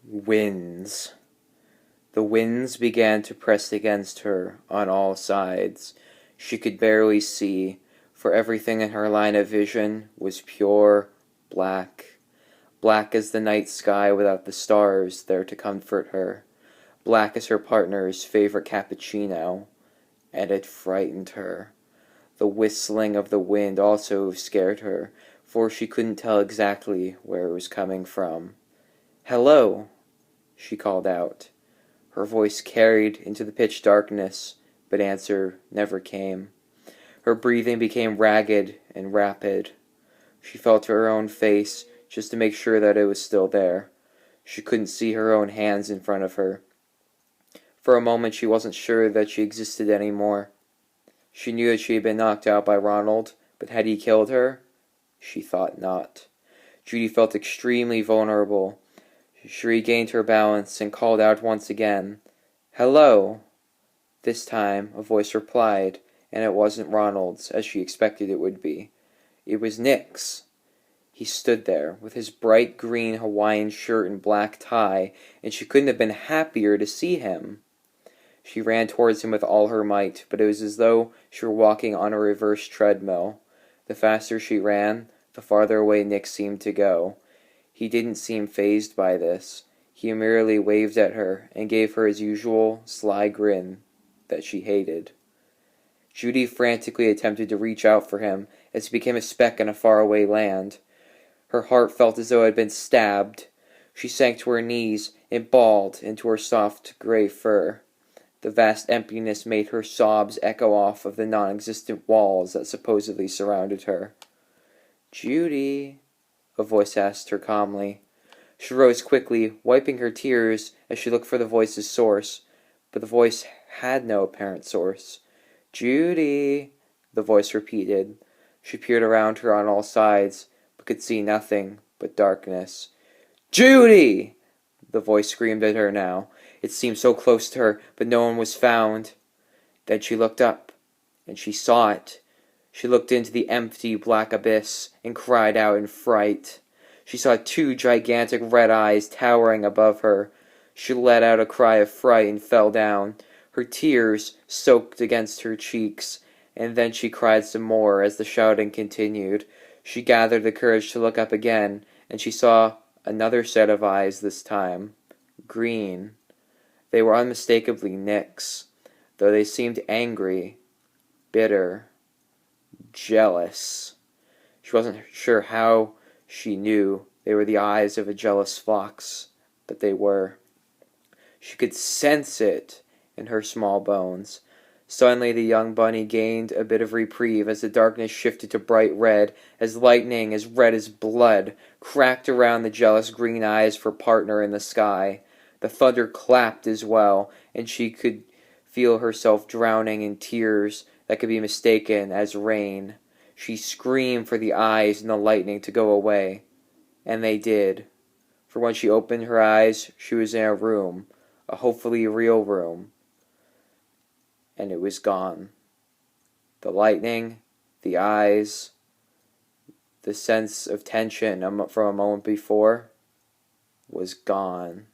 Winds. The winds began to press against her on all sides. She could barely see, for everything in her line of vision was pure black. Black as the night sky without the stars there to comfort her. Black as her partner's favorite cappuccino. And it frightened her. The whistling of the wind also scared her, for she couldn't tell exactly where it was coming from. "Hello," she called out. Her voice carried into the pitch darkness, but answer never came. Her breathing became ragged and rapid. She felt her own face just to make sure that it was still there. She couldn't see her own hands in front of her. For a moment she wasn't sure that she existed anymore. She knew that she had been knocked out by Ronald, but had he killed her? She thought not. Judy felt extremely vulnerable. She regained her balance and called out once again, "Hello!" This time a voice replied, and it wasn't Ronald's, as she expected it would be. It was Nick's. He stood there, with his bright green Hawaiian shirt and black tie, and she couldn't have been happier to see him. She ran towards him with all her might, but it was as though she were walking on a reverse treadmill. The faster she ran, the farther away Nick seemed to go. He didn't seem fazed by this. He merely waved at her and gave her his usual sly grin that she hated. Judy frantically attempted to reach out for him as he became a speck in a faraway land. Her heart felt as though it had been stabbed. She sank to her knees and bawled into her soft gray fur. The vast emptiness made her sobs echo off of the non-existent walls that supposedly surrounded her. "Judy," a voice asked her calmly. She rose quickly, wiping her tears as she looked for the voice's source, but the voice had no apparent source. "Judy," the voice repeated. She peered around her on all sides, but could see nothing but darkness. "Judy!" the voice screamed at her now. It seemed so close to her, but no one was found. Then she looked up, and she saw it. She looked into the empty black abyss and cried out in fright. She saw two gigantic red eyes towering above her. She let out a cry of fright and fell down. Her tears soaked against her cheeks, and then she cried some more as the shouting continued. She gathered the courage to look up again, and she saw another set of eyes this time. Green. They were unmistakably Nick's, though they seemed angry, bitter, jealous. She wasn't sure how she knew they were the eyes of a jealous fox, but they were. She could sense it in her small bones. Suddenly the young bunny gained a bit of reprieve as the darkness shifted to bright red, as lightning as red as blood cracked around the jealous green eyes of her partner in the sky. The thunder clapped as well, and she could feel herself drowning in tears that could be mistaken as rain. She screamed for the eyes and the lightning to go away, and they did. For when she opened her eyes, she was in a room, a hopefully real room, and it was gone. The lightning, the eyes, the sense of tension from a moment before was gone.